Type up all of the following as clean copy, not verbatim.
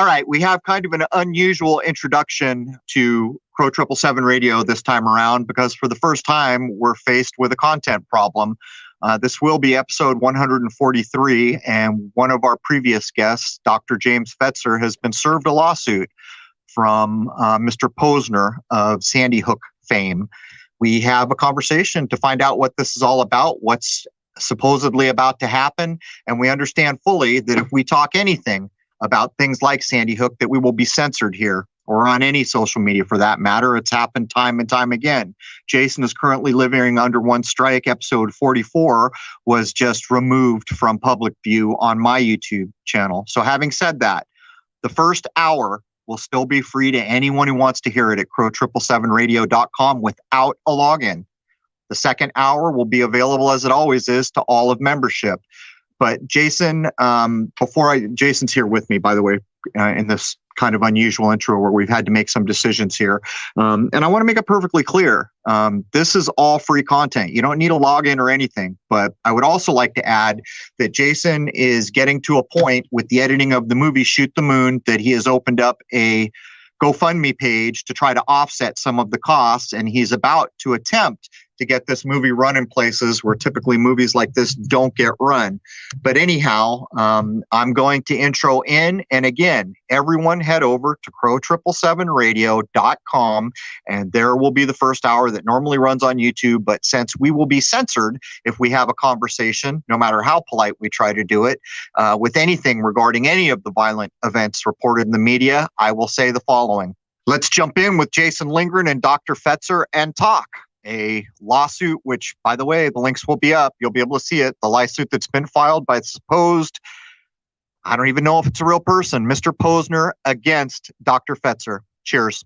All right, we have kind of an unusual introduction to Crow 777 Radio this time around because for the first time, we're faced with a content problem. This will be episode 143, and one of our previous guests, Dr. James Fetzer, has been served a lawsuit from Mr. Posner of Sandy Hook fame. We have a conversation to find out what this is all about, what's supposedly about to happen, and we understand fully that if we talk anything about things like Sandy Hook, that we will be censored here or on any social media for that matter. It's happened time and time again. Jason is currently living under one strike. Episode 44 was just removed from public view on my YouTube channel. So having said that, the first hour will still be free to anyone who wants to hear it at crow777radio.com without a login. The second hour will be available as it always is to all of membership. But Jason, Jason's here with me, by the way, in this kind of unusual intro where we've had to make some decisions here. And I want to make it perfectly clear. This is all free content. You don't need a login or anything. But I would also like to add that Jason is getting to a point with the editing of the movie Shoot the Moon that he has opened up a GoFundMe page to try to offset some of the costs. And he's about to attempt to get this movie run in places where typically movies like this don't get run. But anyhow, I'm going to intro in. And again, everyone head over to crow777radio.com and there will be the first hour that normally runs on YouTube. But since we will be censored if we have a conversation, no matter how polite we try to do it, with anything regarding any of the violent events reported in the media, I will say the following. Let's jump in with Jason Lindgren and Dr. Fetzer and talk. A lawsuit, which, by the way, the links will be up. You'll be able to see it. The lawsuit that's been filed by supposed, I don't even know if it's a real person, Mr. Posner against Dr. Fetzer. Cheers.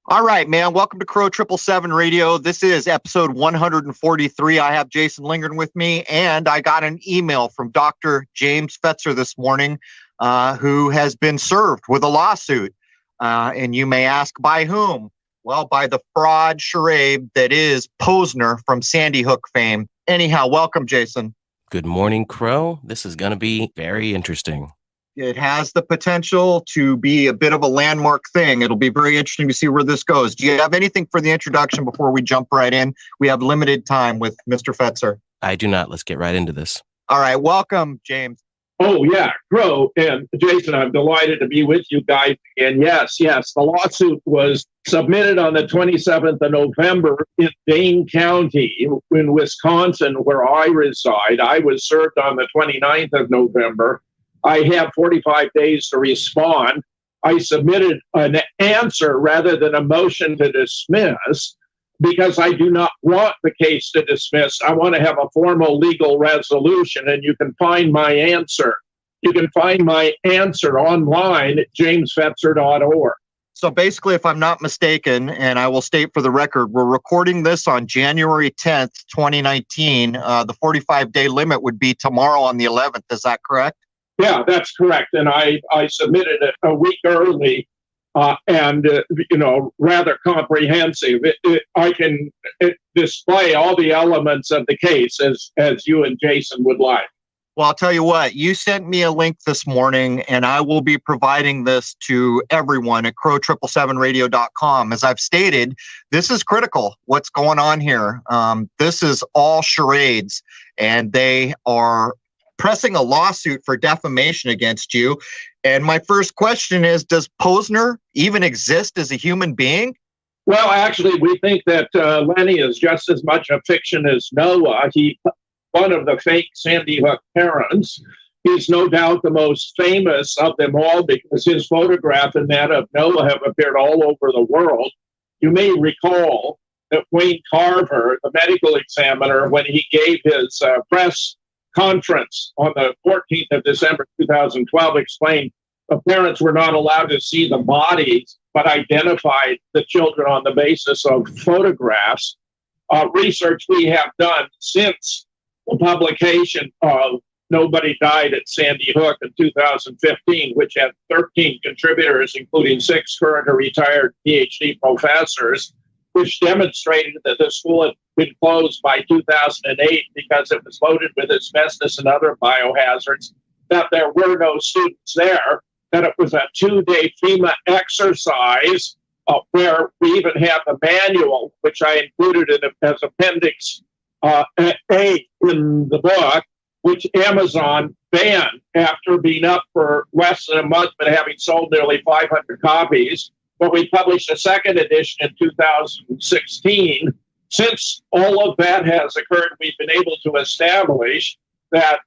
All right, man. Welcome to Crow 777 Radio. This is episode 143. I have Jason Lindgren with me, and I got an email from Dr. James Fetzer this morning, who has been served with a lawsuit. And you may ask, by whom? Well, by the fraud charade that is Posner from Sandy Hook fame. Anyhow, welcome, Jason. Good morning, Crow. This is going to be very interesting. It has the potential to be a bit of a landmark thing. It'll be very interesting to see where this goes. Do you have anything for the introduction before we jump right in? We have limited time with Mr. Fetzer. I do not. Let's get right into this. All right. Welcome, James. Oh, yeah, Crow and Jason, I'm delighted to be with you guys. And yes, the lawsuit was submitted on the 27th of November in Dane County in Wisconsin, where I reside. I was served on the 29th of November. I have 45 days to respond. I submitted an answer rather than a motion to dismiss because I do not want the case to dismiss. I want to have a formal legal resolution, and you can find my answer. You can find my answer online at jamesfetzer.org. So basically, if I'm not mistaken, and I will state for the record, we're recording this on January 10th, 2019. The 45-day limit would be tomorrow on the 11th. Is that correct? Yeah, that's correct. And I submitted it a week early. Rather comprehensive. I can display all the elements of the case as you and Jason would like. Well, I'll tell you what, you sent me a link this morning, and I will be providing this to everyone at crow777radio.com. As I've stated, this is critical, what's going on here. This is all charades, and they are pressing a lawsuit for defamation against you. And my first question is, does Posner even exist as a human being? Well, actually, we think that Lenny is just as much a fiction as Noah. He's one of the fake Sandy Hook parents. He's no doubt the most famous of them all because his photograph and that of Noah have appeared all over the world. You may recall that Wayne Carver, the medical examiner, when he gave his press conference on the 14th of December 2012 explained the parents were not allowed to see the bodies, but identified the children on the basis of photographs. Research we have done since the publication of Nobody Died at Sandy Hook in 2015, which had 13 contributors, including 6 current or retired PhD professors, which demonstrated that the school had been closed by 2008 because it was loaded with asbestos and other biohazards, that there were no students there. that it was a 2-day FEMA exercise where we even have the manual, which I included as Appendix A in the book, which Amazon banned after being up for less than a month but having sold nearly 500 copies. But we published a second edition in 2016. Since all of that has occurred, we've been able to establish that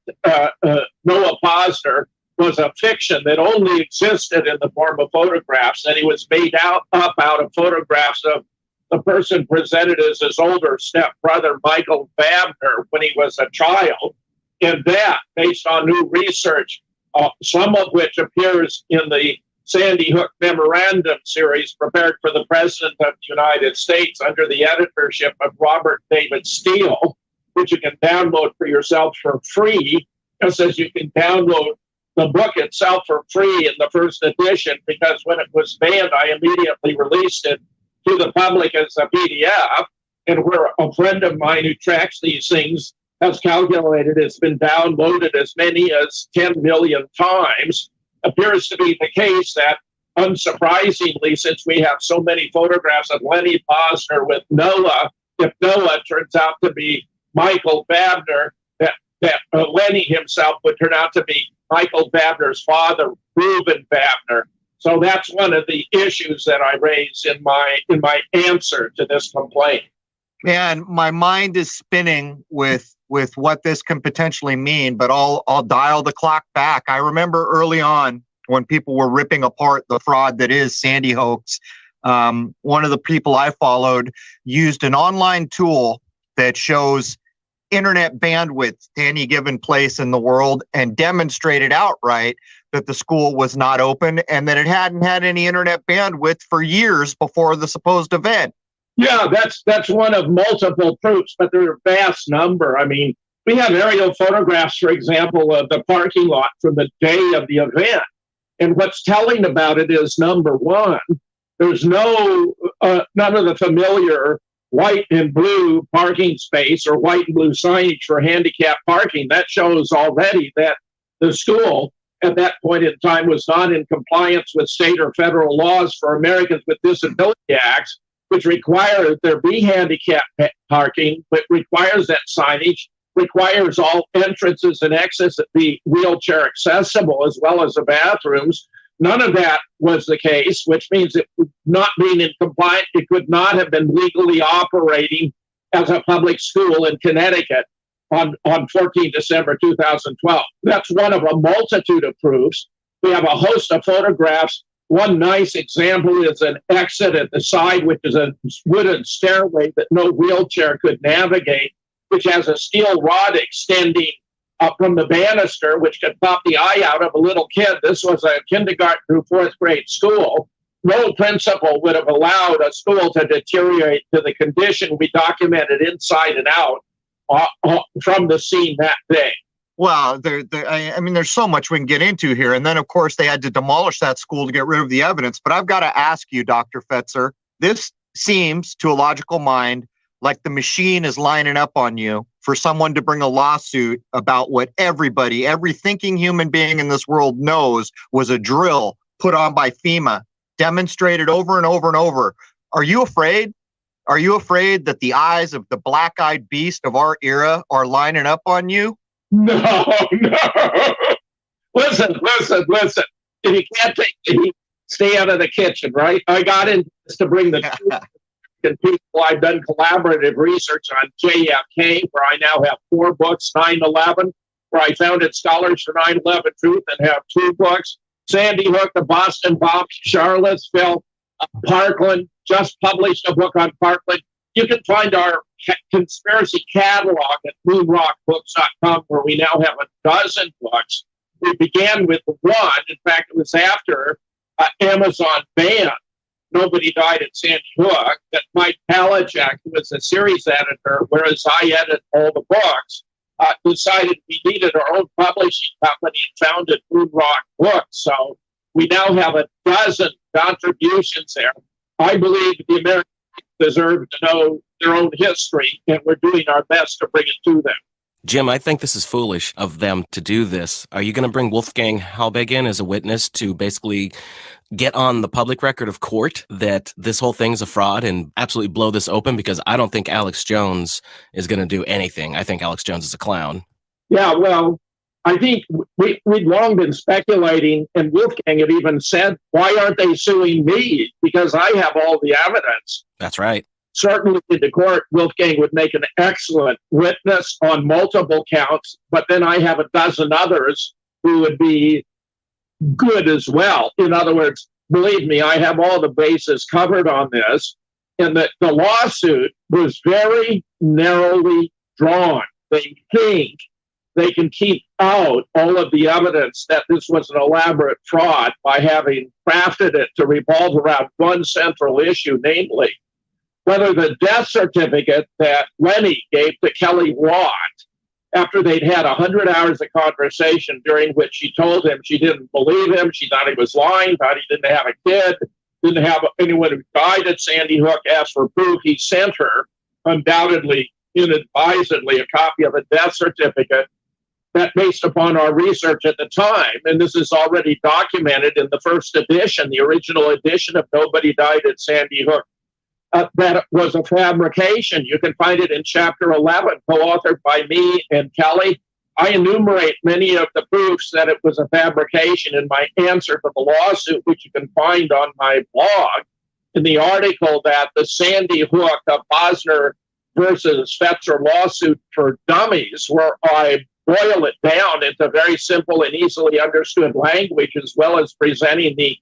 Noah Posner was a fiction that only existed in the form of photographs, and he was made up out of photographs of the person presented as his older stepbrother, Michael Babner, when he was a child. And that, based on new research, some of which appears in the Sandy Hook Memorandum series prepared for the President of the United States under the editorship of Robert David Steele, which you can download for yourself for free, just as you can download the book itself for free in the first edition, because when it was banned, I immediately released it to the public as a PDF. And where a friend of mine who tracks these things has calculated it's been downloaded as many as 10 million times, appears to be the case that, unsurprisingly, since we have so many photographs of Lenny Posner with Noah, if Noah turns out to be Michael Babner, that Lenny himself would turn out to be Michael Babner's father, Reuben Babner. So that's one of the issues that I raise in my answer to this complaint. And my mind is spinning with what this can potentially mean, but I'll dial the clock back. I remember early on when people were ripping apart the fraud that is Sandy Hoax. One of the people I followed used an online tool that shows internet bandwidth to any given place in the world and demonstrated outright that the school was not open and that it hadn't had any internet bandwidth for years before the supposed event. Yeah, that's one of multiple proofs, but there are a vast number. I mean, we have aerial photographs, for example, of the parking lot from the day of the event. And what's telling about it is, number one, there's none of the familiar white and blue parking space or white and blue signage for handicap parking. That shows already that the school at that point in time was not in compliance with state or federal laws for Americans with Disability Acts, which require that there be handicap parking, but requires that signage, requires all entrances and exits that be wheelchair accessible, as well as the bathrooms. None of that was the case, which means it not being in compliance, it could not have been legally operating as a public school in Connecticut on 14 December 2012. That's one of a multitude of proofs. We have a host of photographs. One nice example is an exit at the side, which is a wooden stairway that no wheelchair could navigate, which has a steel rod extending up from the banister, which could pop the eye out of a little kid. This was a kindergarten through fourth grade school. No principal would have allowed a school to deteriorate to the condition we documented inside and out from the scene that day. Well, I mean, there's so much we can get into here. And then, of course, they had to demolish that school to get rid of the evidence. But I've got to ask you, Dr. Fetzer, this seems to a logical mind like the machine is lining up on you for someone to bring a lawsuit about what every thinking human being in this world knows was a drill put on by FEMA, demonstrated over and over and over. Are you afraid? Are you afraid that the eyes of the black-eyed beast of our era are lining up on you? No. Listen. If you can't take the heat, stay out of the kitchen, right? I got into this to bring the truth to people. I've done collaborative research on JFK, where I now have 4 books, 9/11, where I founded Scholars for 9/11 Truth and have 2 books. Sandy Hook, the Boston Bomb, Charlottesville, Parkland, just published a book on Parkland. You can find our conspiracy catalog at moonrockbooks.com, where we now have a dozen books. We began with 1. In fact, it was after Amazon banned Nobody Died at Sandy Hook that Mike Palachuk, who was the series editor, whereas I edit all the books, decided we needed our own publishing company and founded Moonrock Books. So we now have a dozen contributions there. I believe the Americans deserve to know their own history, and we're doing our best to bring it to them. Jim, I think this is foolish of them to do this. Are you going to bring Wolfgang Halbig in as a witness to basically get on the public record of court that this whole thing is a fraud and absolutely blow this open? Because I don't think Alex Jones is going to do anything. I think Alex Jones is a clown. Yeah, well, I think we'd long been speculating, and Wolfgang had even said, why aren't they suing me? Because I have all the evidence. That's right. Certainly in the court, Wolfgang would make an excellent witness on multiple counts, but then I have a dozen others who would be good as well. In other words, believe me, I have all the bases covered on this. And the lawsuit was very narrowly drawn. They think they can keep out all of the evidence that this was an elaborate fraud by having crafted it to revolve around one central issue, namely whether the death certificate that Lenny gave to Kelly Watt after they'd had 100 hours of conversation during which she told him she didn't believe him, she thought he was lying, thought he didn't have a kid, didn't have anyone who died at Sandy Hook, asked for proof. He sent her, undoubtedly, inadvisedly, a copy of a death certificate that, based upon our research at the time, and this is already documented in the first edition, the original edition of Nobody Died at Sandy Hook, that was a fabrication. You can find it in chapter 11, co-authored by me and Kelly. I enumerate many of the proofs that it was a fabrication in my answer to the lawsuit, which you can find on my blog, in the article that the Sandy Hook, Posner versus Fetzer lawsuit for dummies, where I boil it down into very simple and easily understood language, as well as presenting the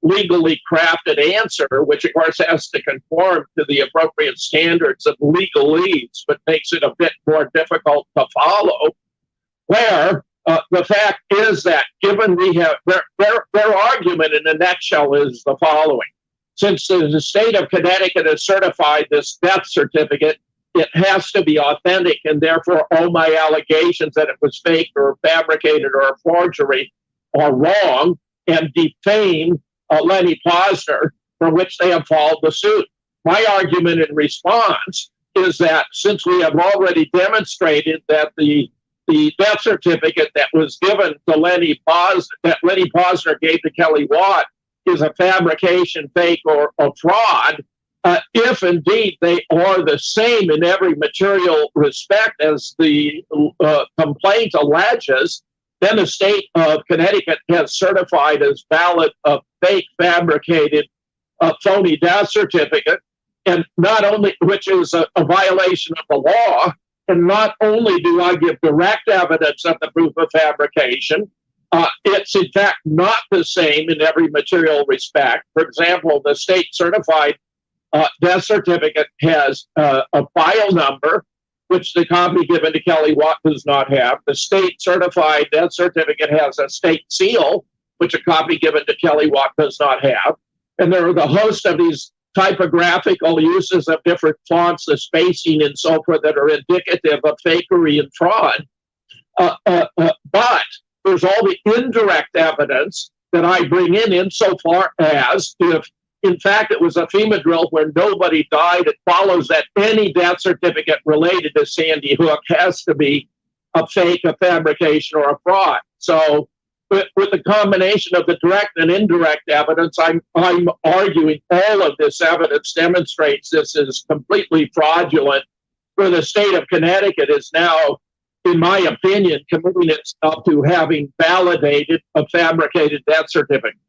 legally crafted answer, which of course has to conform to the appropriate standards of legalese, but makes it a bit more difficult to follow, where the fact is that given we have, their argument in a nutshell is the following. Since the state of Connecticut has certified this death certificate, it has to be authentic, and therefore all my allegations that it was fake or fabricated or a forgery are wrong and defame Lenny Posner, for which they have filed the suit. My argument in response is that since we have already demonstrated that the death certificate that was given to Lenny Posner, that Lenny Posner gave to Kelly Watt, is a fabrication, fake, or a fraud, if indeed they are the same in every material respect as the complaint alleges, then the state of Connecticut has certified as valid a fake, fabricated, phony death certificate, and not only, which is a violation of the law, and not only do I give direct evidence of the proof of fabrication, it's in fact not the same in every material respect. For example, the state certified death certificate has a file number, which the copy given to Kelly Watt does not have. The state certified death certificate has a state seal, which a copy given to Kelly Watt does not have. And there are the host of these typographical uses of different fonts, the spacing and so forth, that are indicative of fakery and fraud. But there's all the indirect evidence that I bring in insofar as if, in fact, it was a FEMA drill where nobody died, it follows that any death certificate related to Sandy Hook has to be a fake, a fabrication, or a fraud. So with the combination of the direct and indirect evidence, I'm arguing all of this evidence demonstrates this is completely fraudulent, where the state of Connecticut is now, in my opinion, committing itself to having validated a fabricated death certificate.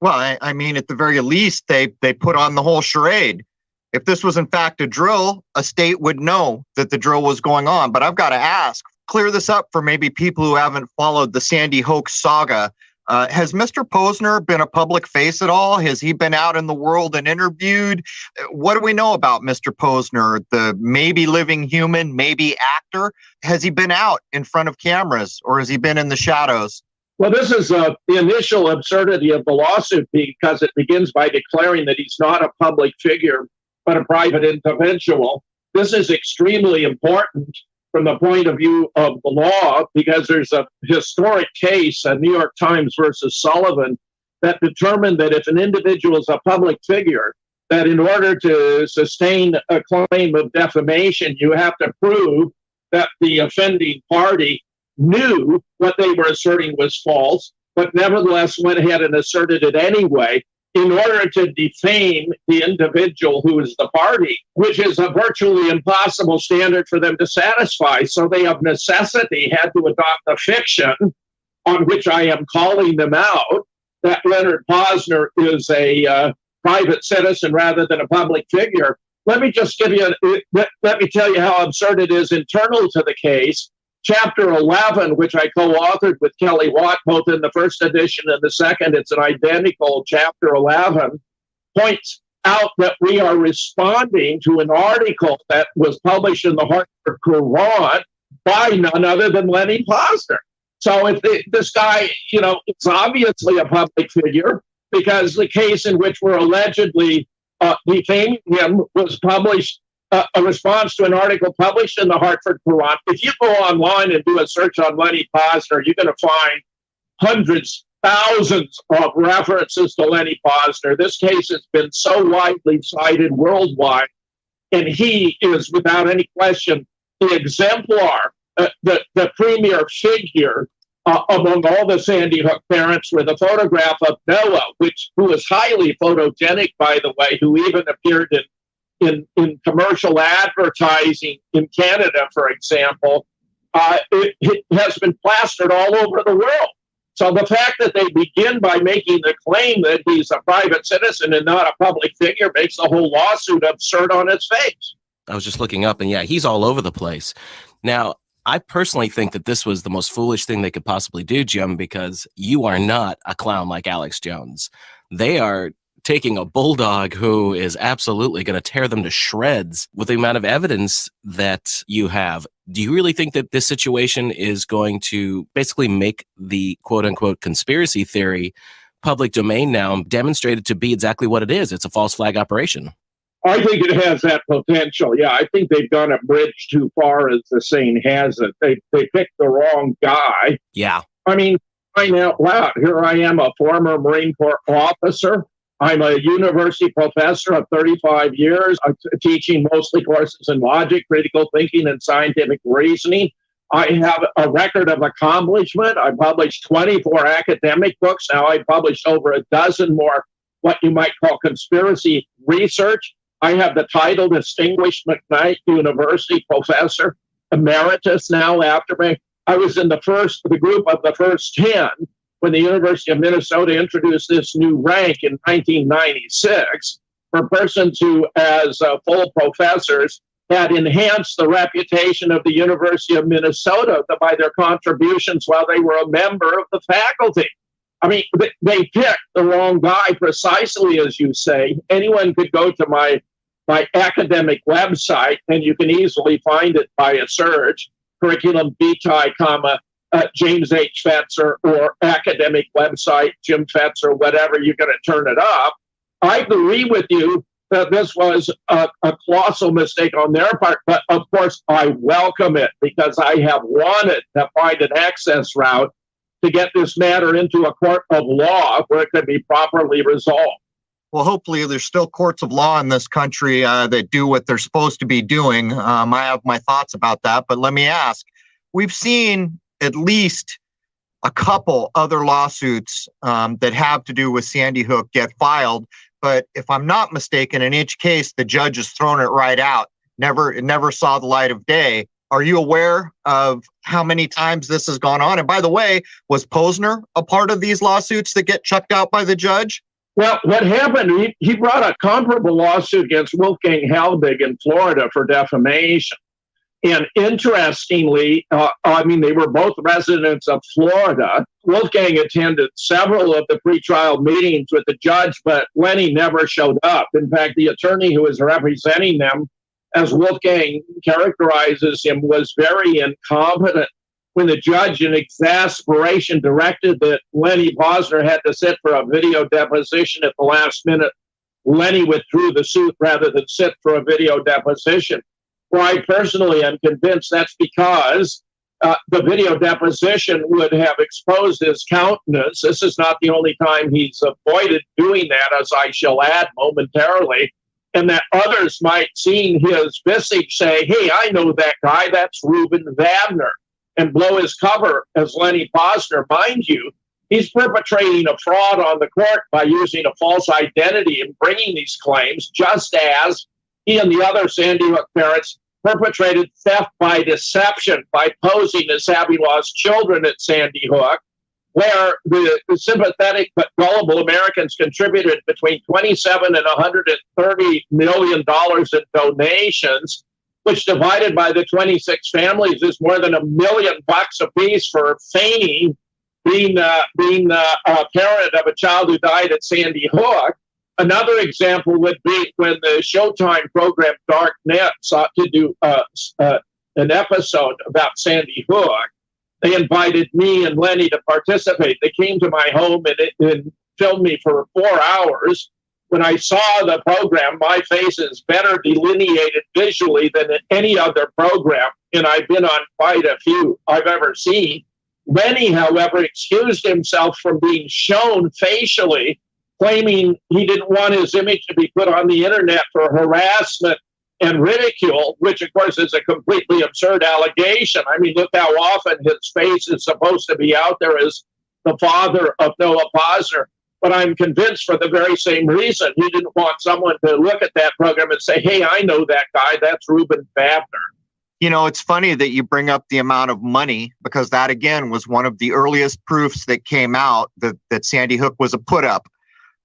Well, I mean, at the very least, they put on the whole charade. If this was in fact a drill, a state would know that the drill was going on. But I've got to ask, clear this up for maybe people who haven't followed the Sandy Hook saga. Has Mr. Posner been a public face at all? Has he been out in the world and interviewed? What do we know about Mr. Posner, the maybe living human, maybe actor? Has he been out in front of cameras, or has he been in the shadows? Well, this is the initial absurdity of the lawsuit, because it begins by declaring that he's not a public figure, but a private individual. This is extremely important from the point of view of the law, because there's a historic case, New York Times versus Sullivan, that determined that if an individual is a public figure, that in order to sustain a claim of defamation, you have to prove that the offending party knew what they were asserting was false, but nevertheless went ahead and asserted it anyway in order to defame the individual who is the party, which is a virtually impossible standard for them to satisfy. So they of necessity had to adopt a fiction on which I am calling them out, that Leonard Posner is a private citizen rather than a public figure. Let me just give you, let me tell you how absurd it is internal to the case. Chapter 11, which I co-authored with Kelly Watt, both in the first edition and the second, it's an identical chapter 11, points out that we are responding to an article that was published in the Hartford Courant by none other than Lenny Posner. So if this guy, it's obviously a public figure, because the case in which we're allegedly defaming him was published, a response to an article published in the Hartford Courant. If you go online and do a search on Lenny Posner, you're going to find hundreds, thousands of references to Lenny Posner. This case has been so widely cited worldwide, and he is, without any question, the exemplar, the premier figure among all the Sandy Hook parents, with a photograph of Noah, who was highly photogenic, by the way, who even appeared in commercial advertising in Canada, for example. It has been plastered all over the world. So the fact that they begin by making the claim that he's a private citizen and not a public figure makes the whole lawsuit absurd on its face. I was just looking up, and yeah, he's all over the place. Now, I personally think that this was the most foolish thing they could possibly do, Jim, because you are not a clown like Alex Jones. They are taking a bulldog who is absolutely going to tear them to shreds with the amount of evidence that you have. Do you really think that this situation is going to basically make the quote-unquote conspiracy theory public domain now, demonstrated to be exactly what it is? It's a false flag operation. I think it has that potential. Yeah, I think they've gone a bridge too far, as the saying has it. They picked the wrong guy. Yeah. I mean, find out loud. Here I am, a former Marine Corps officer. I'm a university professor of 35 years, teaching mostly courses in logic, critical thinking, and scientific reasoning. I have a record of accomplishment. I published 24 academic books. Now I published over a dozen more, what you might call conspiracy research. I have the title Distinguished McKnight University Professor Emeritus now after me. I was in the group of the first 10 when the University of Minnesota introduced this new rank in 1996 for persons who, as full professors, had enhanced the reputation of the University of Minnesota by their contributions while they were a member of the faculty. I mean, they picked the wrong guy, precisely as you say. Anyone could go to my academic website, and you can easily find it by a search, curriculum vitae, James H. Fetzer, or academic website, Jim Fetzer, whatever, you're going to turn it up. I agree with you that this was a colossal mistake on their part, but of course I welcome it, because I have wanted to find an access route to get this matter into a court of law where it could be properly resolved. Well, hopefully there's still courts of law in this country that do what they're supposed to be doing. I have my thoughts about that, but let me ask. We've seen at least a couple other lawsuits that have to do with Sandy Hook get filed, but if I'm not mistaken, in each case, the judge has thrown it right out. It never saw the light of day. Are you aware of how many times this has gone on? And by the way, was Posner a part of these lawsuits that get chucked out by the judge? Well, what happened, he brought a comparable lawsuit against Wolfgang Halbig in Florida for defamation. And interestingly, they were both residents of Florida. Wolfgang attended several of the pretrial meetings with the judge, but Lenny never showed up. In fact, the attorney who was representing them, as Wolfgang characterizes him, was very incompetent. When the judge, in exasperation, directed that Lenny Posner had to sit for a video deposition at the last minute, Lenny withdrew the suit rather than sit for a video deposition. Well, I personally am convinced that's because the video deposition would have exposed his countenance. This is not the only time he's avoided doing that, as I shall add momentarily. and that others might, seeing his visage, say, hey, I know that guy, that's Reuben Wagner, and blow his cover as Lenny Posner. Mind you, he's perpetrating a fraud on the court by using a false identity and bringing these claims, just as he and the other Sandy Hook parents perpetrated theft by deception by posing as having lost children at Sandy Hook, where the sympathetic but gullible Americans contributed between $27 and $130 million in donations, which divided by the 26 families is more than $1 million apiece for feigning being a parent of a child who died at Sandy Hook. Another example would be when the Showtime program Dark Net sought to do an episode about Sandy Hook. They invited me and Lenny to participate. They came to my home and filmed me for 4 hours. When I saw the program, my face is better delineated visually than in any other program, and I've been on quite a few I've ever seen. Lenny, however, excused himself from being shown facially, claiming he didn't want his image to be put on the internet for harassment and ridicule, which, of course, is a completely absurd allegation. I mean, look how often his face is supposed to be out there as the father of Noah Posner. But I'm convinced for the very same reason, he didn't want someone to look at that program and say, hey, I know that guy. That's Reuben Wagner. You know, it's funny that you bring up the amount of money, because that, again, was one of the earliest proofs that came out that Sandy Hook was a put-up,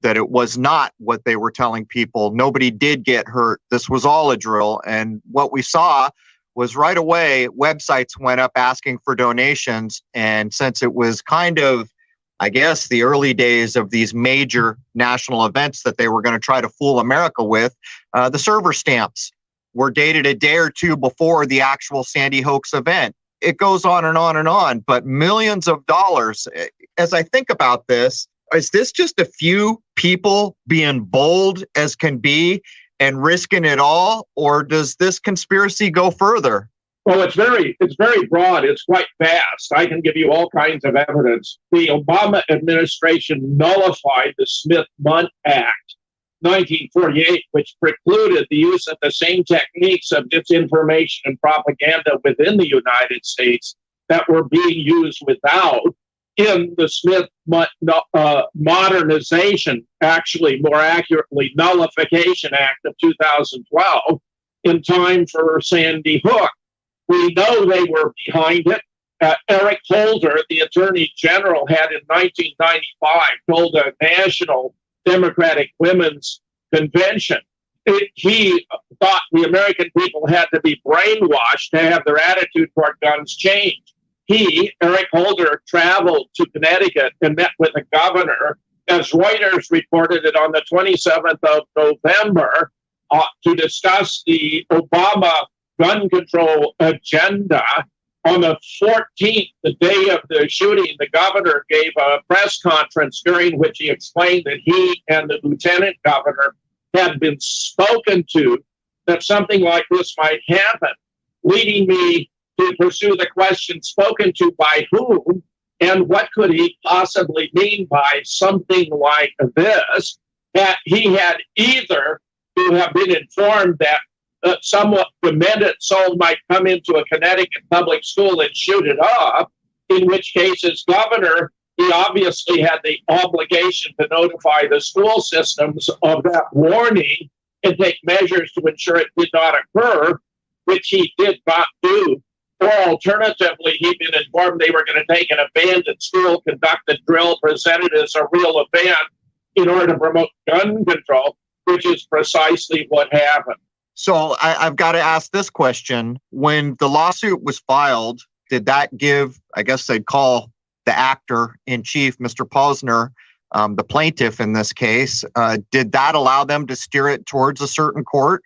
that it was not what they were telling people. Nobody did get hurt. This was all a drill. And what we saw was right away, websites went up asking for donations. And since it was kind of, I guess, the early days of these major national events that they were going to try to fool America with, the server stamps were dated a day or two before the actual Sandy Hoax event. It goes on and on and on, but millions of dollars. As I think about this, is this just a few people being bold as can be and risking it all, or does this conspiracy go further? Well, it's very broad. It's quite vast. I can give you all kinds of evidence. The Obama administration nullified the Smith-Mundt Act, 1948, which precluded the use of the same techniques of disinformation and propaganda within the United States that were being used without in the Smith-Mundt Modernization, actually more accurately, Nullification Act of 2012, in time for Sandy Hook. We know they were behind it. Eric Holder, the Attorney General, had in 1995 told a national Democratic Women's Convention he thought the American people had to be brainwashed to have their attitude toward guns changed. He, Eric Holder, traveled to Connecticut and met with the governor, as Reuters reported it on the 27th of November, to discuss the Obama gun control agenda. On the 14th, the day of the shooting, the governor gave a press conference during which he explained that he and the lieutenant governor had been spoken to, that something like this might happen, leading me to pursue the question, spoken to by whom, and what could he possibly mean by something like this, that he had either to have been informed that somewhat demented soul might come into a Connecticut public school and shoot it up, in which case his governor, he obviously had the obligation to notify the school systems of that warning and take measures to ensure it did not occur, which he did not do. Or alternatively, he'd been informed they were going to take an abandoned school, conduct a drill, present it as a real event in order to promote gun control, which is precisely what happened. So I've got to ask this question. When the lawsuit was filed, did that give, I guess they'd call the actor in chief, Mr. Posner, the plaintiff in this case, did that allow them to steer it towards a certain court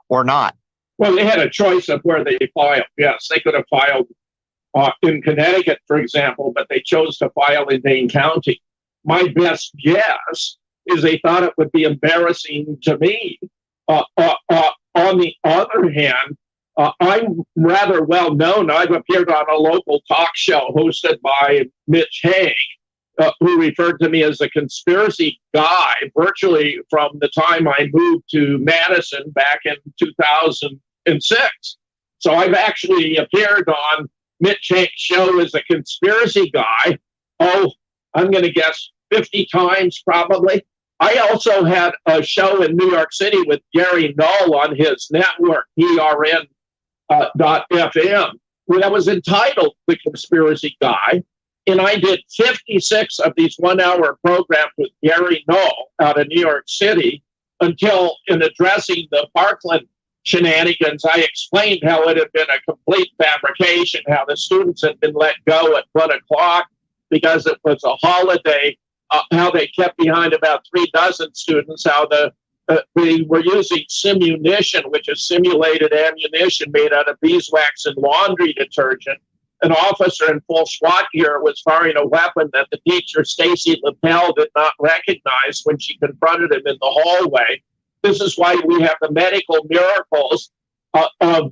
or not? Well, they had a choice of where they filed. Yes, they could have filed in Connecticut, for example, but they chose to file in Dane County. My best guess is they thought it would be embarrassing to me. On the other hand, I'm rather well known. I've appeared on a local talk show hosted by Mitch Haig, who referred to me as a conspiracy guy virtually from the time I moved to Madison back in 2006. So I've actually appeared on Mitch Hank's show as a conspiracy guy. Oh, I'm going to guess 50 times probably. I also had a show in New York City with Gary Null on his network, PRN.FM, that was entitled The Conspiracy Guy. And I did 56 of these 1-hour programs with Gary Null out of New York City until, in addressing the Parkland shenanigans, I explained how it had been a complete fabrication, how the students had been let go at 1 o'clock because it was a holiday, how they kept behind about 36 students, how they were using simunition, which is simulated ammunition made out of beeswax and laundry detergent. An officer in full SWAT gear was firing a weapon that the teacher, Stacy Lapel, did not recognize when she confronted him in the hallway. This is why we have the medical miracles of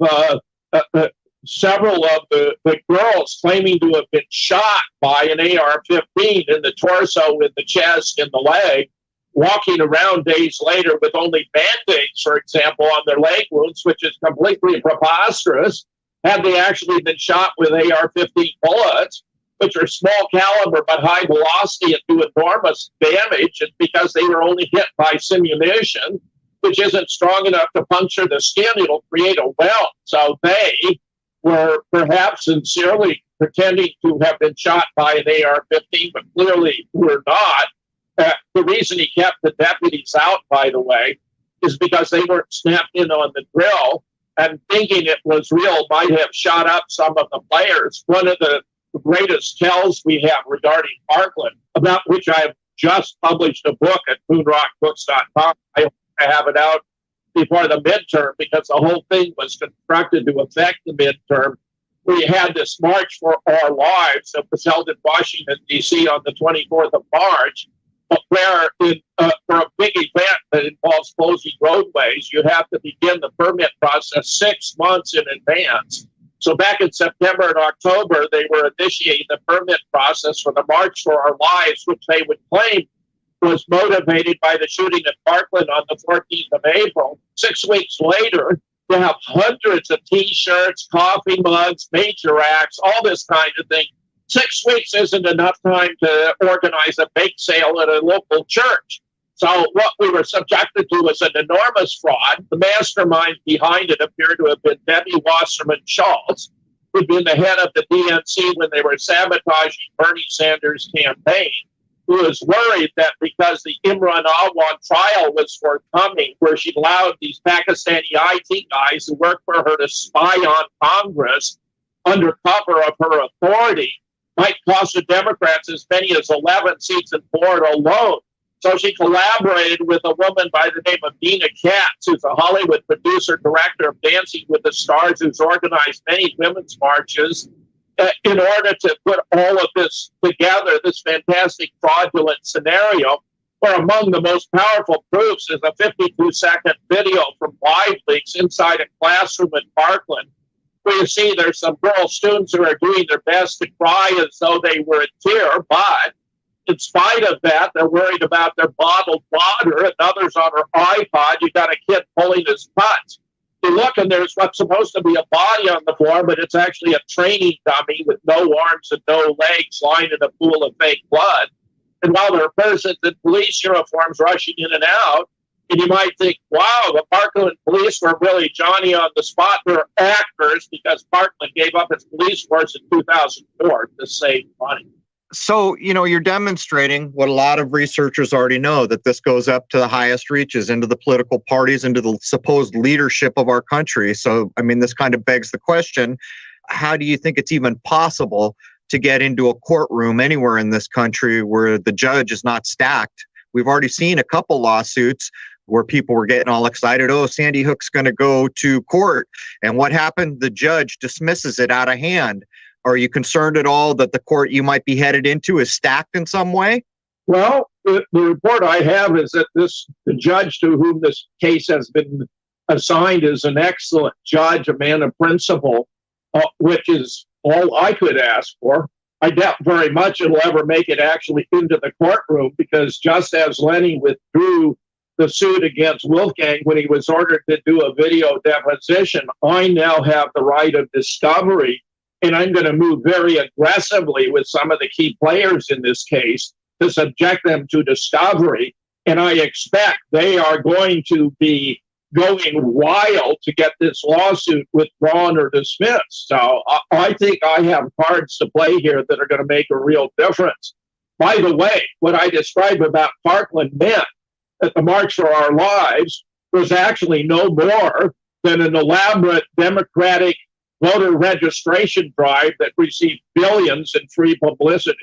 several of the girls claiming to have been shot by an AR-15 in the torso, in the chest, in the leg, walking around days later with only Band-Aids, for example, on their leg wounds, which is completely preposterous. Had they actually been shot with AR-15 bullets, which are small caliber but high velocity and do enormous damage, it's because they were only hit by simunition, which isn't strong enough to puncture the skin. It'll create a welt. So they were perhaps sincerely pretending to have been shot by an AR-15, but clearly were not. The reason he kept the deputies out, by the way, is because they weren't snapped in on the drill, and thinking it was real might have shot up some of the players. One of the greatest tells we have regarding Parkland, about which I have just published a book at moonrockbooks.com. I hope to have it out before the midterm, because the whole thing was constructed to affect the midterm. We had this March for Our Lives that was held in Washington, D.C. on the 24th of March, where for a big event that involves closing roadways, you have to begin the permit process 6 months in advance. So back in September and October, they were initiating the permit process for the March for Our Lives, which they would claim was motivated by the shooting at Parkland on the 14th of April. 6 weeks later, you have hundreds of T-shirts, coffee mugs, major acts, all this kind of thing. 6 weeks isn't enough time to organize a bake sale at a local church. So what we were subjected to was an enormous fraud. The mastermind behind it appeared to have been Debbie Wasserman Schultz, who'd been the head of the DNC when they were sabotaging Bernie Sanders' campaign, who was worried that because the Imran Awan trial was forthcoming, where she allowed these Pakistani IT guys who worked for her to spy on Congress under cover of her authority, might cost the Democrats as many as 11 seats in Florida alone. So she collaborated with a woman by the name of Dina Katz, who's a Hollywood producer, director of Dancing with the Stars, who's organized many women's marches, in order to put all of this together, this fantastic fraudulent scenario, where among the most powerful proofs is a 52-second video from WikiLeaks inside a classroom in Parkland, where you see there's some girl students who are doing their best to cry as though they were in tear, but in spite of that, they're worried about their bottled water, and others on her iPod. You got a kid pulling his putts. You look, and there's what's supposed to be a body on the floor, but it's actually a training dummy with no arms and no legs lying in a pool of fake blood. And while there are persons in police uniforms rushing in and out, and you might think, wow, the Parkland police were really Johnny on the spot. They're actors, because Parkland gave up its police force in 2004 to save money. So, you're demonstrating what a lot of researchers already know, that this goes up to the highest reaches, into the political parties, into the supposed leadership of our country. So, this kind of begs the question, how do you think it's even possible to get into a courtroom anywhere in this country where the judge is not stacked? We've already seen a couple lawsuits where people were getting all excited. Oh, Sandy Hook's going to go to court. And what happened? The judge dismisses it out of hand. Are you concerned at all that the court you might be headed into is stacked in some way? Well, the report I have is that the judge to whom this case has been assigned is an excellent judge, a man of principle, which is all I could ask for. I doubt very much it'll ever make it actually into the courtroom, because just as Lenny withdrew the suit against Wolfgang when he was ordered to do a video deposition, I now have the right of discovery, and I'm going to move very aggressively with some of the key players in this case to subject them to discovery. And I expect they are going to be going wild to get this lawsuit withdrawn or dismissed. So I think I have cards to play here that are going to make a real difference. By the way, what I described about Parkland meant that the March for Our Lives was actually no more than an elaborate Democratic voter registration drive that received billions in free publicity.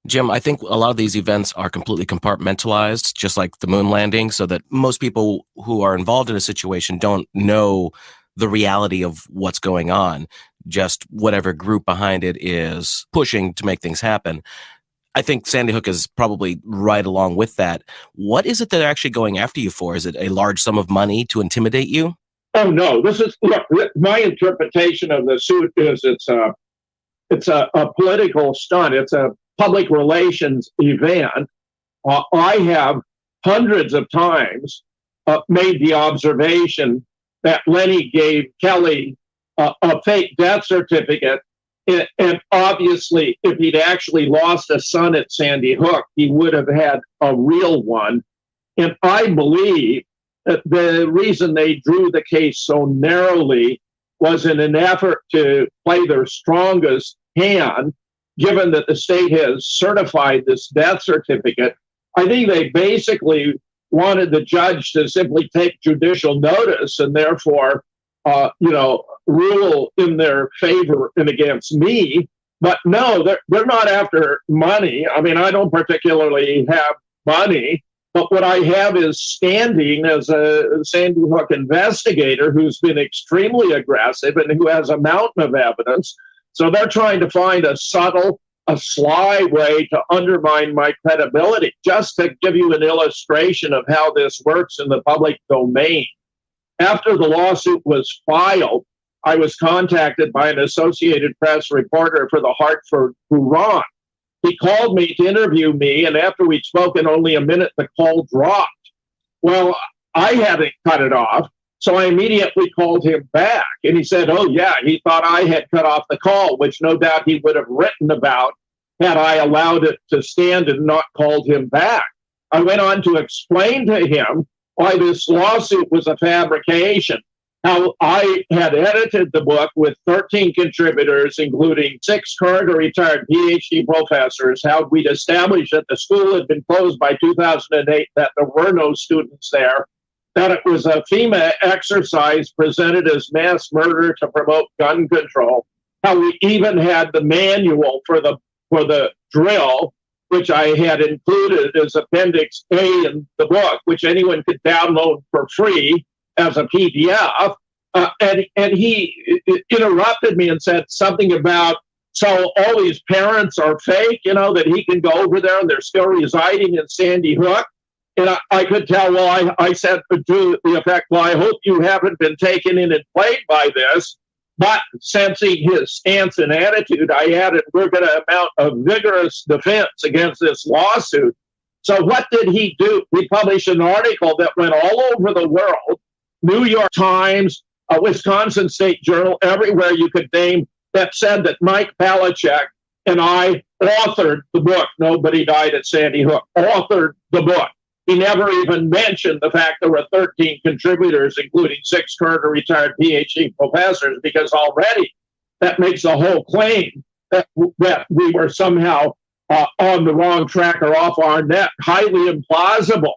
Jim, I think a lot of these events are completely compartmentalized, just like the moon landing, so that most people who are involved in a situation don't know the reality of what's going on. Just whatever group behind it is pushing to make things happen. I think Sandy Hook is probably right along with that. What is it that they're actually going after you for? Is it a large sum of money to intimidate you? Oh, no. Look, my interpretation of the suit is it's a political stunt. It's a public relations event. I have hundreds of times made the observation that Lenny gave Kelly a fake death certificate. And obviously, if he'd actually lost a son at Sandy Hook, he would have had a real one. And I believe that the reason they drew the case so narrowly was in an effort to play their strongest hand, given that the state has certified this death certificate. I think they basically wanted the judge to simply take judicial notice and therefore, rule in their favor and against me. But no, they're not after money. I mean, I don't particularly have money, but what I have is standing as a Sandy Hook investigator who's been extremely aggressive and who has a mountain of evidence. So they're trying to find a sly way to undermine my credibility. Just to give you an illustration of how this works in the public domain. After the lawsuit was filed, I was contacted by an Associated Press reporter for the Hartford Courant. He called me to interview me, and after we'd spoken only a minute, the call dropped. Well, I hadn't cut it off, so I immediately called him back, and he said, oh, yeah, he thought I had cut off the call, which no doubt he would have written about had I allowed it to stand and not called him back. I went on to explain to him why this lawsuit was a fabrication, how I had edited the book with 13 contributors, including 6 current or retired PhD professors, how we'd established that the school had been closed by 2008, that there were no students there, that it was a FEMA exercise presented as mass murder to promote gun control, how we even had the manual for the drill, which I had included as Appendix A in the book, which anyone could download for free as a PDF. And he interrupted me and said something about, so all these parents are fake, that he can go over there and they're still residing in Sandy Hook. And I could tell, well, I said to the effect, well, I hope you haven't been taken in and played by this. But sensing his stance and attitude, I added, we're going to mount a vigorous defense against this lawsuit. So what did he do? He published an article that went all over the world, New York Times, Wisconsin State Journal, everywhere you could name, that said that Mike Palachuk and I authored the book, Nobody Died at Sandy Hook, authored the book. He never even mentioned the fact there were 13 contributors, including 6 current or retired PhD professors, because already that makes the whole claim that we were somehow on the wrong track or off our net highly implausible.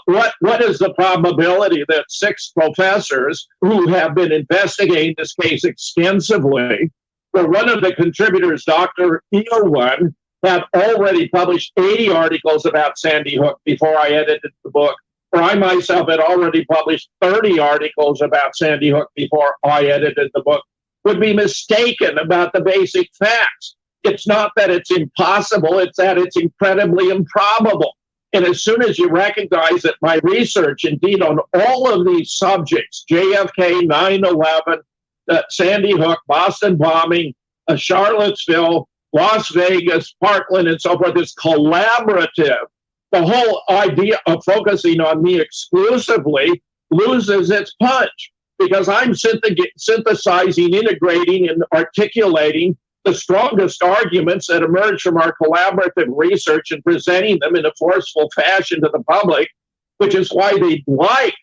What is the probability that 6 professors who have been investigating this case extensively, where one of the contributors, Dr. Eowyn, had already published 80 articles about Sandy Hook before I edited the book, or I myself had already published 30 articles about Sandy Hook before I edited the book, would be mistaken about the basic facts. It's not that it's impossible, it's that it's incredibly improbable. And as soon as you recognize that my research, indeed, on all of these subjects, JFK, 9/11, Sandy Hook, Boston bombing, Charlottesville, Las Vegas, Parkland, and so forth is collaborative. The whole idea of focusing on me exclusively loses its punch because I'm synthesizing, integrating, and articulating the strongest arguments that emerge from our collaborative research and presenting them in a forceful fashion to the public, which is why they'd like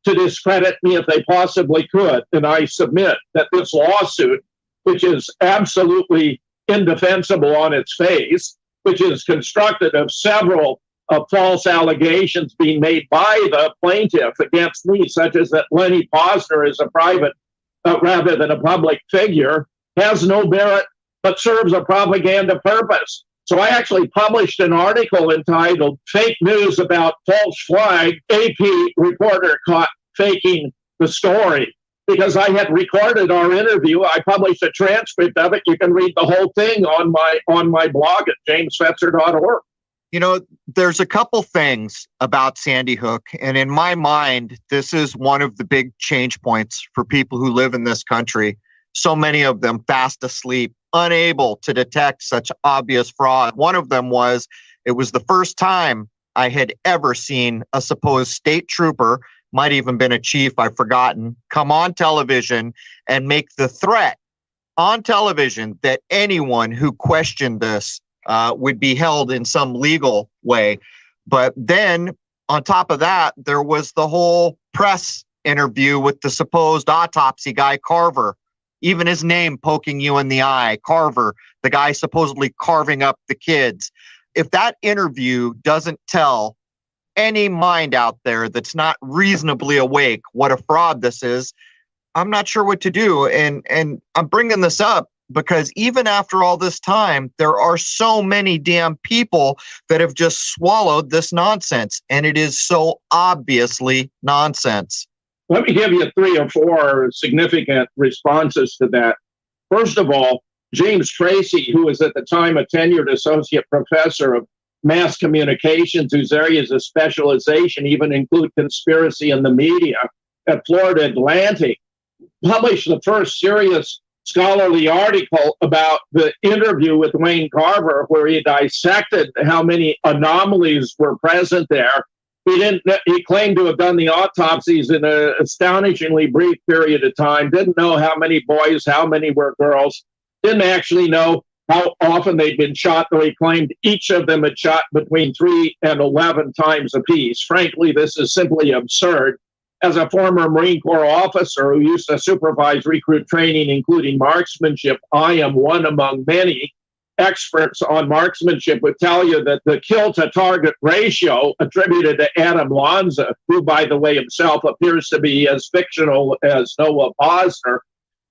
to discredit me if they possibly could. And I submit that this lawsuit, which is absolutely indefensible on its face, which is constructed of several false allegations being made by the plaintiff against me, such as that Lenny Posner is a private rather than a public figure, has no merit but serves a propaganda purpose. So I actually published an article entitled Fake News About False Flag, AP Reporter Caught Faking the Story, because I had recorded our interview. I published a transcript of it. You can read the whole thing on my blog at jamesfetzer.org. You know, there's a couple things about Sandy Hook, and in my mind, this is one of the big change points for people who live in this country. So many of them fast asleep, unable to detect such obvious fraud. One of them was, it was the first time I had ever seen a supposed state trooper, might even been a chief, I've forgotten, come on television and make the threat on television that anyone who questioned this would be held in some legal way. But then on top of that, there was the whole press interview with the supposed autopsy guy, Carver. Even his name poking you in the eye, Carver, the guy supposedly carving up the kids. If that interview doesn't tell any mind out there that's not reasonably awake what a fraud this is, I'm not sure what to do. And I'm bringing this up because even after all this time, there are so many damn people that have just swallowed this nonsense. And it is so obviously nonsense. Let me give you 3 or 4 significant responses to that. First of all, James Tracy, who was at the time a tenured associate professor of mass communications, whose areas of specialization even include conspiracy in the media at Florida Atlantic, published the first serious scholarly article about the interview with Wayne Carver, where he dissected how many anomalies were present there. He claimed to have done the autopsies in an astonishingly brief period of time, didn't know how many boys, how many were girls, didn't actually know how often they'd been shot, though he claimed each of them had shot between 3 and 11 times apiece. Frankly, this is simply absurd. As a former Marine Corps officer who used to supervise recruit training, including marksmanship, I am one among many experts on marksmanship would tell you that the kill-to-target ratio attributed to Adam Lanza, who, by the way, himself appears to be as fictional as Noah Posner,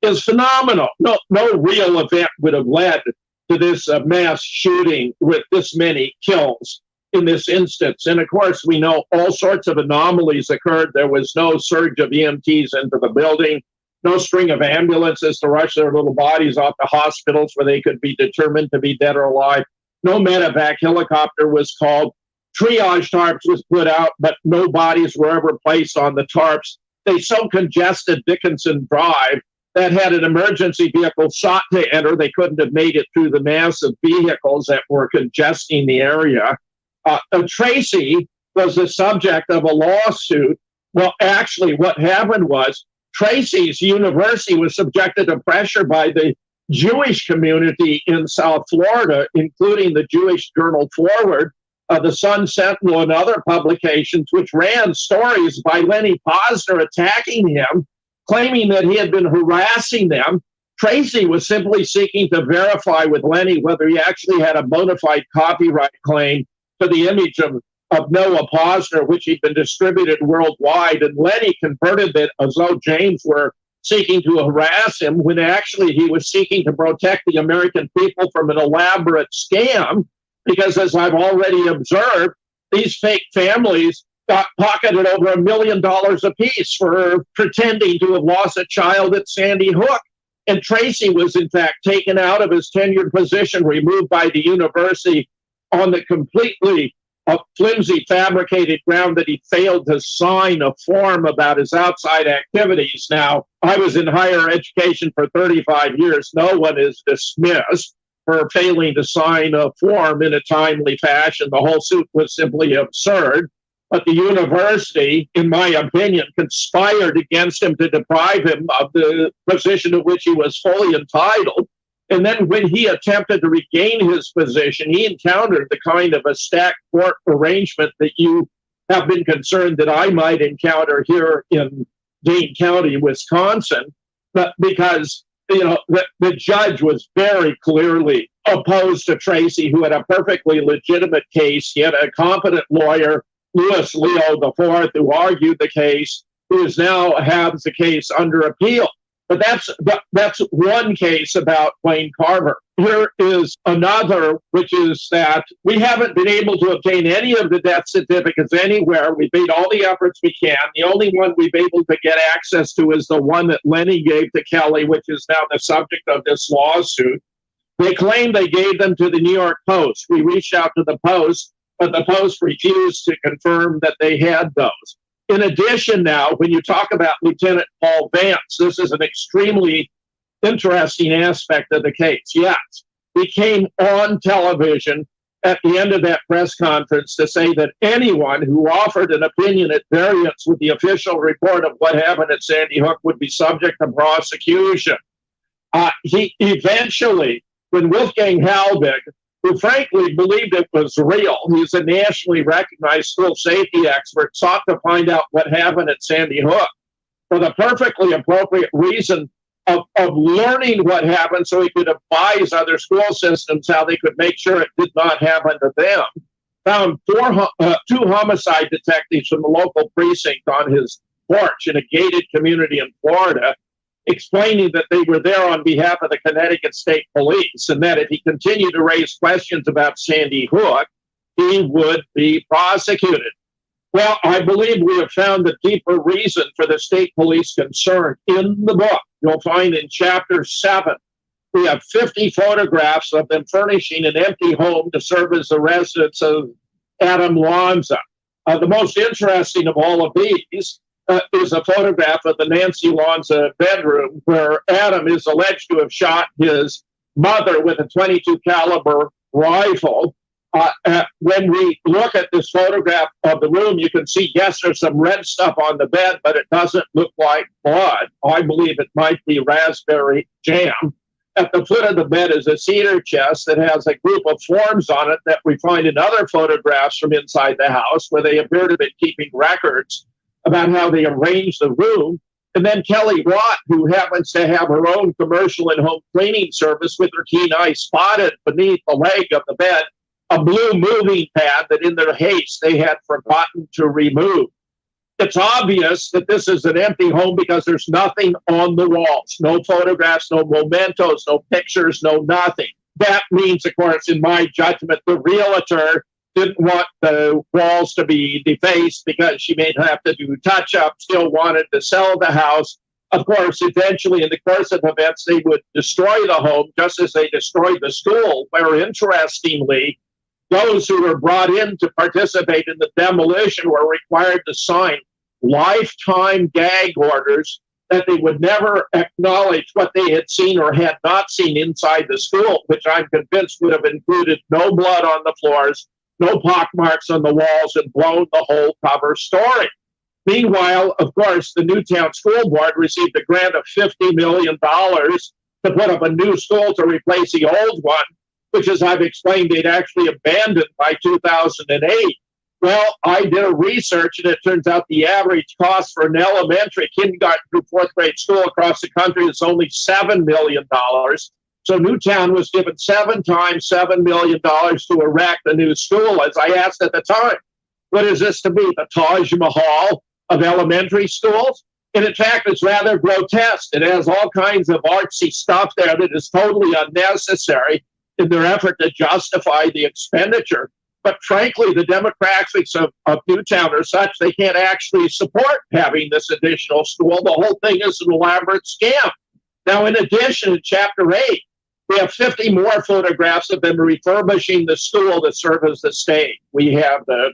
is phenomenal. No real event would have led to this mass shooting with this many kills in this instance. And of course, we know all sorts of anomalies occurred. There was no surge of EMTs into the building, no string of ambulances to rush their little bodies off to hospitals where they could be determined to be dead or alive. No medevac helicopter was called. Triage tarps was put out, but no bodies were ever placed on the tarps. They so congested Dickinson Drive that had an emergency vehicle sought to enter, they couldn't have made it through the massive vehicles that were congesting the area. Tracy was the subject of a lawsuit. Well, actually, what happened was Tracy's university was subjected to pressure by the Jewish community in South Florida, including the Jewish journal Forward, the Sun Sentinel, and other publications, which ran stories by Lenny Posner attacking him, claiming that he had been harassing them. Tracy was simply seeking to verify with Lenny whether he actually had a bona fide copyright claim to the image of Noah Posner, which he'd been distributed worldwide. And Lenny converted it as though James were seeking to harass him, when actually he was seeking to protect the American people from an elaborate scam. Because as I've already observed, these fake families got pocketed over $1 million apiece for pretending to have lost a child at Sandy Hook. And Tracy was, in fact, taken out of his tenured position, removed by the university on the completely flimsy, fabricated ground that he failed to sign a form about his outside activities. Now, I was in higher education for 35 years. No one is dismissed. for failing to sign a form in a timely fashion. The whole suit was simply absurd. But the university, in my opinion, conspired against him to deprive him of the position to which he was fully entitled. And then when he attempted to regain his position, he encountered the kind of a stacked court arrangement that you have been concerned that I might encounter here in Dane County, Wisconsin, but because the judge was very clearly opposed to Tracy, who had a perfectly legitimate case. He had a competent lawyer, Louis Leo IV, who argued the case, who is now has the case under appeal. But that's one case about Wayne Carver. Here is another, which is that we haven't been able to obtain any of the death certificates anywhere. We've made all the efforts we can. The only one we've been able to get access to is the one that Lenny gave to Kelly, which is now the subject of this lawsuit. They claim they gave them to the New York Post. We reached out to the Post, but the Post refused to confirm that they had those. In addition, now, when you talk about Lieutenant Paul Vance, this is an extremely interesting aspect of the case. Yes, he came on television at the end of that press conference to say that anyone who offered an opinion at variance with the official report of what happened at Sandy Hook would be subject to prosecution. He eventually, when Wolfgang Halbig, who frankly believed it was real, he's a nationally recognized school safety expert, sought to find out what happened at Sandy Hook for the perfectly appropriate reason of learning what happened so he could advise other school systems how they could make sure it did not happen to them. Found two homicide detectives from the local precinct on his porch in a gated community in Florida, explaining that they were there on behalf of the Connecticut State Police and that if he continued to raise questions about Sandy Hook, he would be prosecuted. Well, I believe we have found the deeper reason for the state police concern in the book. You'll find in chapter 7, we have 50 photographs of them furnishing an empty home to serve as the residence of Adam Lanza. The most interesting of all of these is a photograph of the Nancy Lanza bedroom where Adam is alleged to have shot his mother with a .22 caliber rifle. When we look at this photograph of the room, you can see, yes, there's some red stuff on the bed, but it doesn't look like blood. I believe it might be raspberry jam. At the foot of the bed is a cedar chest that has a group of forms on it that we find in other photographs from inside the house where they appear to be keeping records about how they arranged the room. And then Kelly Rott, who happens to have her own commercial and home cleaning service, with her keen eye spotted beneath the leg of the bed a blue moving pad that in their haste they had forgotten to remove. It's obvious that this is an empty home because there's nothing on the walls, no photographs, no mementos, no pictures, no nothing. That means, of course, in my judgment, the realtor didn't want the walls to be defaced because she may have to do touch-up, still wanted to sell the house. Of course, eventually, in the course of events, they would destroy the home just as they destroyed the school, where, interestingly, those who were brought in to participate in the demolition were required to sign lifetime gag orders that they would never acknowledge what they had seen or had not seen inside the school, which I'm convinced would have included no blood on the floors, no pockmarks on the walls, and blown the whole cover story. Meanwhile, of course, the Newtown School Board received a grant of $50 million to put up a new school to replace the old one, which, as I've explained, they'd actually abandoned by 2008. Well, I did a research, and it turns out the average cost for an elementary, kindergarten through fourth grade school across the country is only $7 million. So Newtown was given 7 times $7 million to erect a new school. As I asked at the time, what is this to be, the Taj Mahal of elementary schools? And in fact, it's rather grotesque. It has all kinds of artsy stuff there that is totally unnecessary in their effort to justify the expenditure. But frankly, the demographics of Newtown are such they can't actually support having this additional school. The whole thing is an elaborate scam. Now, in addition, in Chapter 8, we have 50 more photographs of them refurbishing the school to serve as the stage. We have the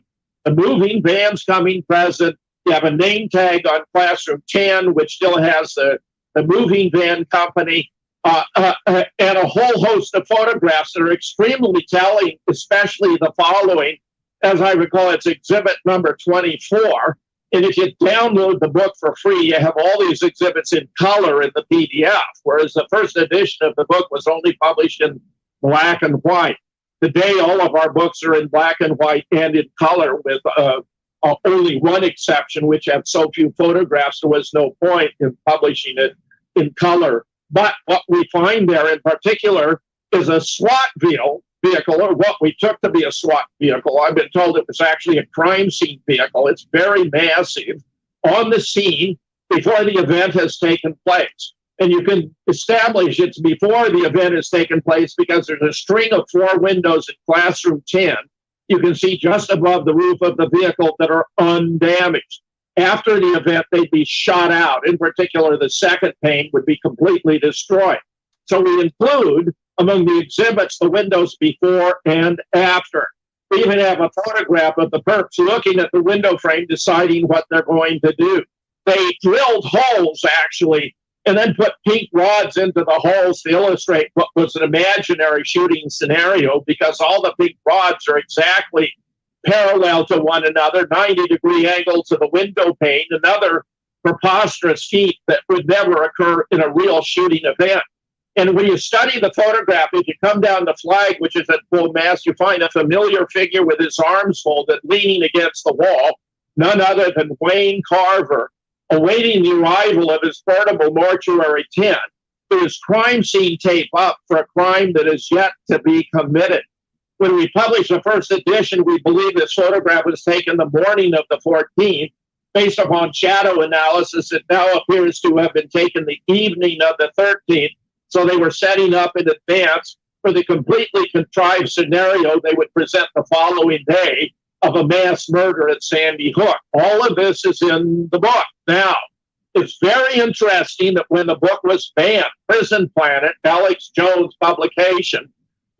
moving vans coming present. You have a name tag on classroom 10, which still has the moving van company. and a whole host of photographs that are extremely telling, especially the following. As I recall, it's exhibit number 24. And if you download the book for free, you have all these exhibits in color in the PDF, whereas the first edition of the book was only published in black and white. Today, all of our books are in black and white and in color, with only one exception, which had so few photographs, there was no point in publishing it in color. But what we find there in particular is a SWAT vehicle, or what we took to be a SWAT vehicle. I've been told it was actually a crime scene vehicle. It's very massive, on the scene before the event has taken place. And you can establish it's before the event has taken place because there's a string of 4 windows in classroom 10 you can see just above the roof of the vehicle that are undamaged. After the event, they'd be shot out. In particular, the second pane would be completely destroyed. So we include among the exhibits the windows before and after. We even have a photograph of the perps looking at the window frame, deciding what they're going to do. They drilled holes, actually, and then put pink rods into the holes to illustrate what was an imaginary shooting scenario, because all the pink rods are exactly parallel to one another, 90-degree angle to the window pane, another preposterous feat that would never occur in a real shooting event. And when you study the photograph, if you come down the flag, which is at full mast, you find a familiar figure with his arms folded, leaning against the wall, none other than Wayne Carver, awaiting the arrival of his portable mortuary tent, with his crime scene tape up for a crime that is yet to be committed. When we published the first edition, we believe this photograph was taken the morning of the 14th. Based upon shadow analysis, it now appears to have been taken the evening of the 13th. So they were setting up in advance for the completely contrived scenario they would present the following day of a mass murder at Sandy Hook. All of this is in the book. Now, it's very interesting that when the book was banned, Prison Planet, Alex Jones' publication,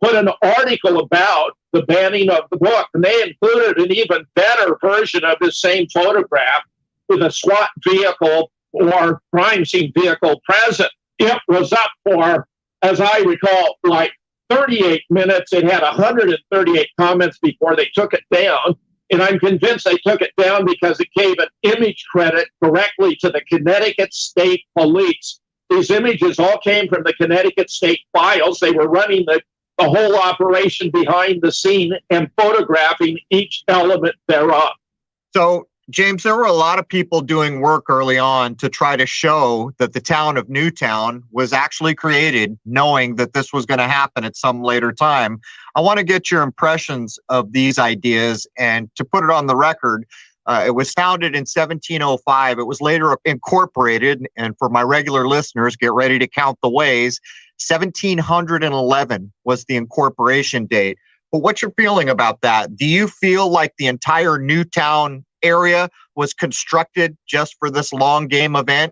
put an article about the banning of the book, and they included an even better version of this same photograph with a SWAT vehicle or crime scene vehicle present. It was up for, as I recall, like 38 minutes. It had 138 comments before they took it down. And I'm convinced they took it down because it gave an image credit directly to the Connecticut State Police. These images all came from the Connecticut State files. They were running the whole operation behind the scene and photographing each element thereof. So, James, there were a lot of people doing work early on to try to show that the town of Newtown was actually created knowing that this was going to happen at some later time. I want to get your impressions of these ideas, and to put it on the record, it was founded in 1705. It was later incorporated, and for my regular listeners, get ready to count the ways. 1711 was the incorporation date. But what's your feeling about that? Do you feel like the entire Newtown area was constructed just for this long game event?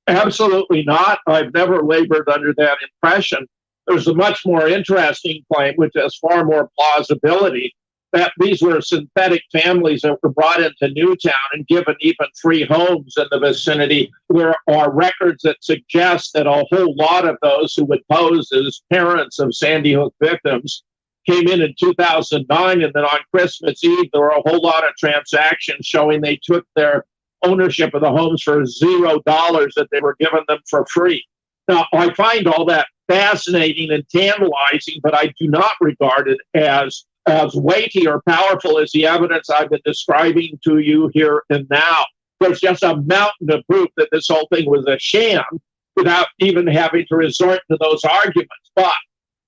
Absolutely not. I've never labored under that impression. There's a much more interesting claim, which has far more plausibility, that these were synthetic families that were brought into Newtown and given even free homes in the vicinity. There are records that suggest that a whole lot of those who would pose as parents of Sandy Hook victims came in 2009, and then on Christmas Eve, there were a whole lot of transactions showing they took their ownership of the homes for $0 that they were giving them for free. Now, I find all that fascinating and tantalizing, but I do not regard it as weighty or powerful as the evidence I've been describing to you here and now. There's just a mountain of proof that this whole thing was a sham without even having to resort to those arguments. But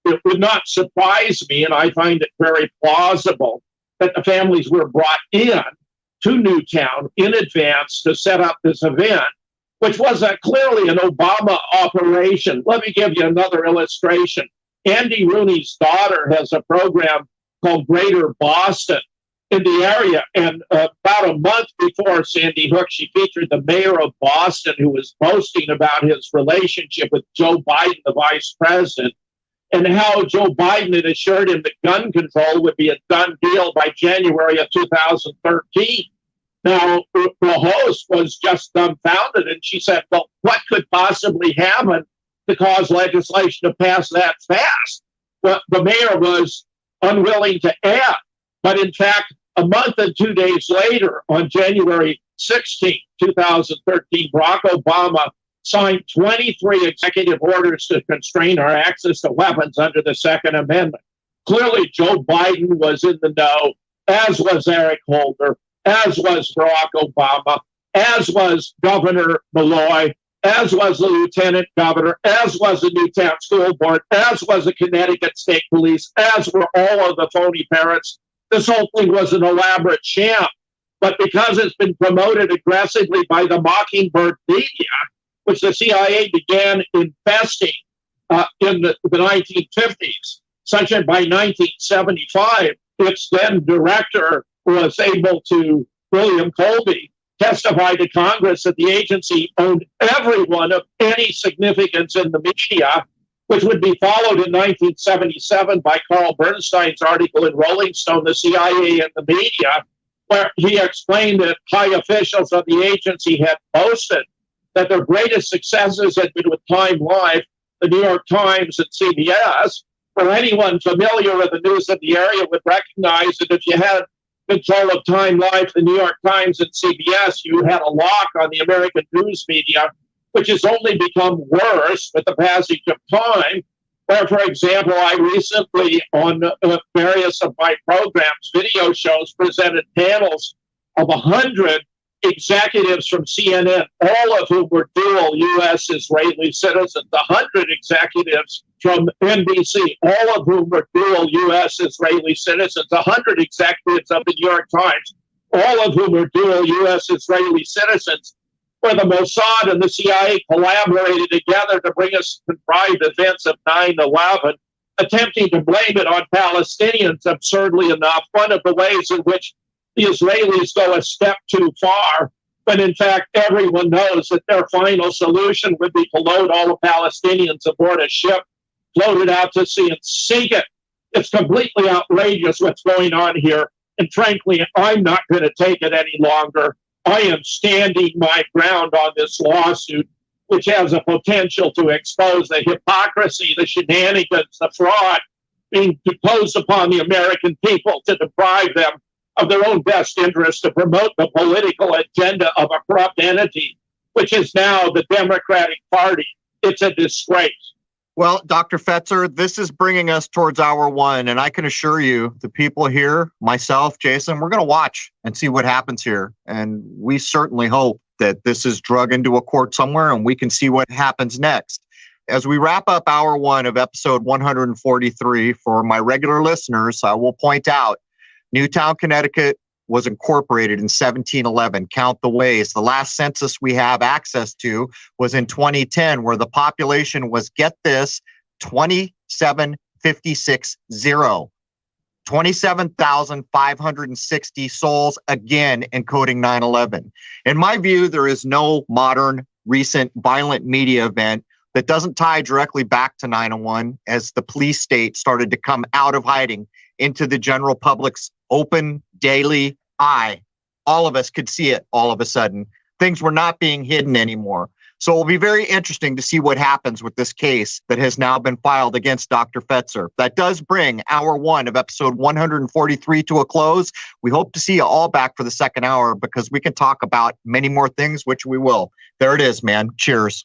it would not surprise me, and I find it very plausible, that the families were brought in to Newtown in advance to set up this event, which was clearly an Obama operation. Let me give you another illustration. Andy Rooney's daughter has a program called Greater Boston in the area, and about a month before Sandy Hook, she featured the mayor of Boston, who was boasting about his relationship with Joe Biden, the vice president, and how Joe Biden had assured him that gun control would be a done deal by January of 2013. Now, the host was just dumbfounded, and she said, well, what could possibly happen to cause legislation to pass that fast. Well, the mayor was unwilling to add. But in fact, a month and 2 days later, on January 16, 2013, Barack Obama signed 23 executive orders to constrain our access to weapons under the Second Amendment. Clearly, Joe Biden was in the know, as was Eric Holder, as was Barack Obama, as was Governor Malloy, as was the lieutenant governor, as was the Newtown School Board, as was the Connecticut State Police, as were all of the phony parents. This whole thing was an elaborate sham. But because it's been promoted aggressively by the Mockingbird media, which the CIA began investing in the 1950s, such that by 1975, its then director was able to, William Colby, testify to Congress that the agency owned everyone of any significance in the media, which would be followed in 1977 by Carl Bernstein's article in Rolling Stone, The CIA and the Media, where he explained that high officials of the agency had boasted that their greatest successes had been with Time Life, the New York Times, and CBS. For anyone familiar with the news of the area would recognize that if you had control of Time Life, the New York Times, and CBS, you had a lock on the American news media, which has only become worse with the passage of time. Where, for example, I recently, on various of my programs, video shows, presented panels of 100 executives from CNN, all of whom were dual U.S. Israeli citizens, 100 executives from NBC, all of whom were dual U.S. Israeli citizens, 100 executives of the New York Times, all of whom were dual U.S. Israeli citizens, where the Mossad and the CIA collaborated together to bring us contrived events of 9/11, attempting to blame it on Palestinians, absurdly enough, one of the ways in which the Israelis go a step too far, but in fact, everyone knows that their final solution would be to load all the Palestinians aboard a ship, float it out to sea, and sink it. It's completely outrageous what's going on here. And frankly, I'm not going to take it any longer. I am standing my ground on this lawsuit, which has a potential to expose the hypocrisy, the shenanigans, the fraud being imposed upon the American people to deprive them of their own best interest to promote the political agenda of a corrupt entity, which is now the Democratic Party. It's a disgrace. Well, Dr. Fetzer, this is bringing us towards hour one, and I can assure you, the people here, myself, Jason, we're going to watch and see what happens here. And we certainly hope that this is drug into a court somewhere and we can see what happens next. As we wrap up hour one of episode 143, for my regular listeners, I will point out Newtown, Connecticut was incorporated in 1711. Count the ways. The last census we have access to was in 2010, where the population was, get this, 27,560. 27,560 souls, again, encoding 9/11. In my view, there is no modern, recent, violent media event that doesn't tie directly back to 9/11 as the police state started to come out of hiding into the general public's open daily eye. All of us could see it all of a sudden. Things were not being hidden anymore. So it'll be very interesting to see what happens with this case that has now been filed against Dr. Fetzer. That does bring hour one of episode 143 to a close. We hope to see you all back for the second hour because we can talk about many more things, which we will. There it is, man. Cheers.